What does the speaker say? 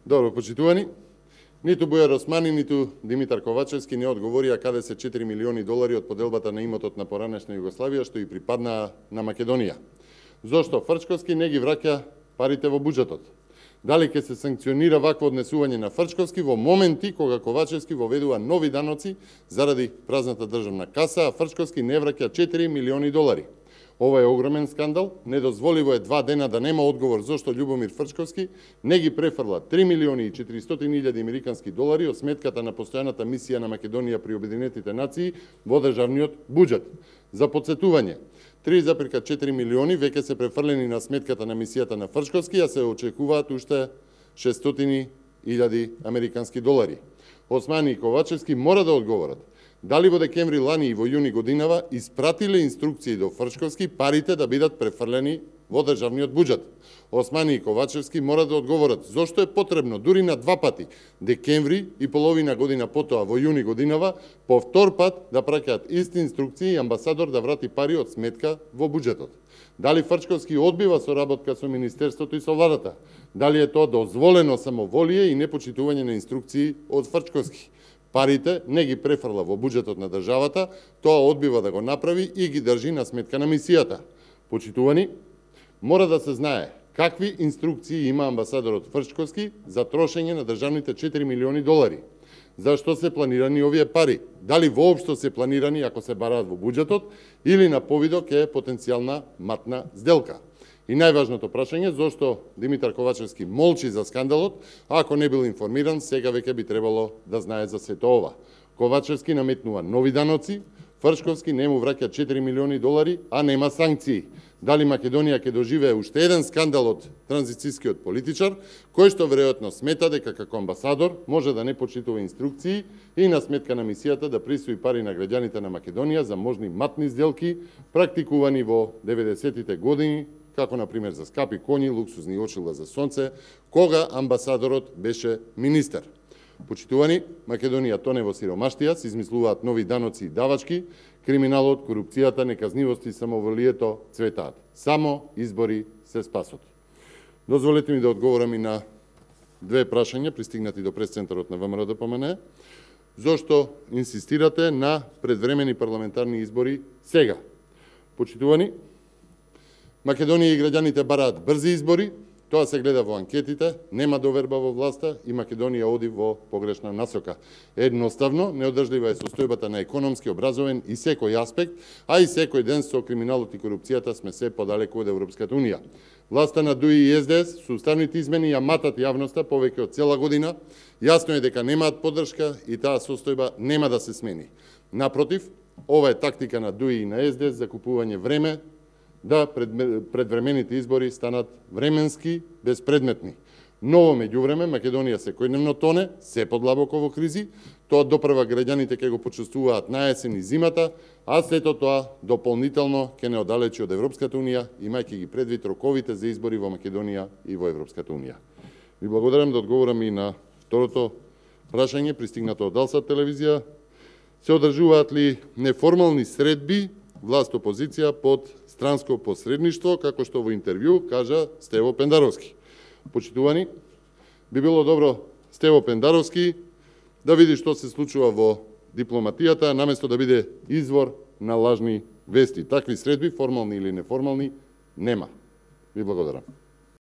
Добро, почитувани. Ниту Бујар Османи, ниту Димитар Ковачевски не одговорија каде се 4 милиони долари од поделбата на имотот на поранешна Југославија што и припаднаа на Македонија. Зошто Фрчковски не ги враќа парите во буџетот? Дали ќе се санкционира вакво однесување на Фрчковски во моменти кога Ковачевски воведува нови даноци заради празната државна каса, а Фрчковски не враќа 4 милиони долари? Ова е огромен скандал. Недозволиво е 2 дена да нема одговор зошто Љубомир Фрчковски не ги префрла 3 милиони и 400 илјади американски долари од сметката на постојаната мисија на Македонија при Обединетите нации во државниот буџет. За подсетување, 3,4 милиони веќе се префрлени на сметката на мисијата на Фрчковски, а се очекуваат уште 600 илјади американски долари. Османи и Ковачевски мора да одговорат дали во декември лани и во јуни годинава испратиле инструкции до Фрчковски парите да бидат префрлени во државниот буџет. Османи и Ковачевски мора да одговорат зошто е потребно дури на 2 пати, декември и половина година потоа во јуни годинава, повтор пат да праќаат исти инструкции и амбасадор да врати пари од сметка во буџетот. Дали Фрчковски одбива соработка со Министерството и со владата? Дали е тоа дозволено самоволие и непочитување на инструкции од Фрчковски? Парите не ги префрла во буџетот на државата, тоа одбива да го направи и ги држи на сметка на мисијата. Почитувани, мора да се знае какви инструкции има амбасадорот Фрчковски за трошење на државните 4 милиони долари. Зашто се планирани овие пари? Дали воопшто се планирани ако се бараат во буџетот или на повидок е потенцијална матна сделка? И најважното прашање, зошто Димитар Ковачевски молчи за скандалот, а ако не бил информиран, сега веќе би требало да знае за сето ова. Ковачевски наметнува нови даноци, Фрчковски не му враќа 4 милиони долари, а нема санкции. Дали Македонија ќе доживее уште еден скандал од транзицијскиот политичар, кој што веројатно смета дека како амбасадор може да не почитува инструкции и на сметка на мисијата да присвои пари на граѓаните на Македонија за можни матни сделки практикувани во 90-тите години, како на пример за скапи коњи, луксузни очила за сонце, кога амбасадорот беше министер. Почитувани, Македонија тоне во сиромаштија, се измислуваат нови даноци и давачки, криминалот, корупцијата, неказнивост и самоволието цветаат. Само избори се спасот. Дозволете ми да одговорам и на 2 прашања пристигнати до пресцентарот на ВМРО ДПМН. Зошто инсистирате на предвремени парламентарни избори сега? Почитувани, Македонија и граѓаните бараат брзи избори, тоа се гледа во анкетите, нема доверба во власта и Македонија оди во погрешна насока. Едноставно, неодржлива е состојбата на економски, образовен и секој аспект, а и секој ден со криминалот и корупцијата сме се подалеку од Европската Унија. Власта на ДУИ и СДС со уставните измени ја матат јавноста повеќе од цела година. Јасно е дека немаат поддршка и таа состојба нема да се смени. Напротив, ова е тактика на ДУИ и на СДС за купување време, да предвремените избори станат временски, безпредметни. Но во меѓувреме Македонија секојдневно тоне, се подлабоко во кризи, тоа допрва граѓаните ќе го почувствуваат на есен и зимата, а сето тоа дополнително ќе не оддалечи од Европската Унија, имајќи ги предвид роковите за избори во Македонија и во Европската Унија. Ви благодарам да одговорам и на второто прашање пристигнато од Алсат телевизија. Се одржуваат ли неформални средби власт опозиција под странско посредништво, како што во интервју кажа Стево Пендаровски? Почитувани, би било добро Стево Пендаровски да види што се случува во дипломатијата, наместо да биде извор на лажни вести. Такви средби, формални или неформални, нема. Ви благодарам.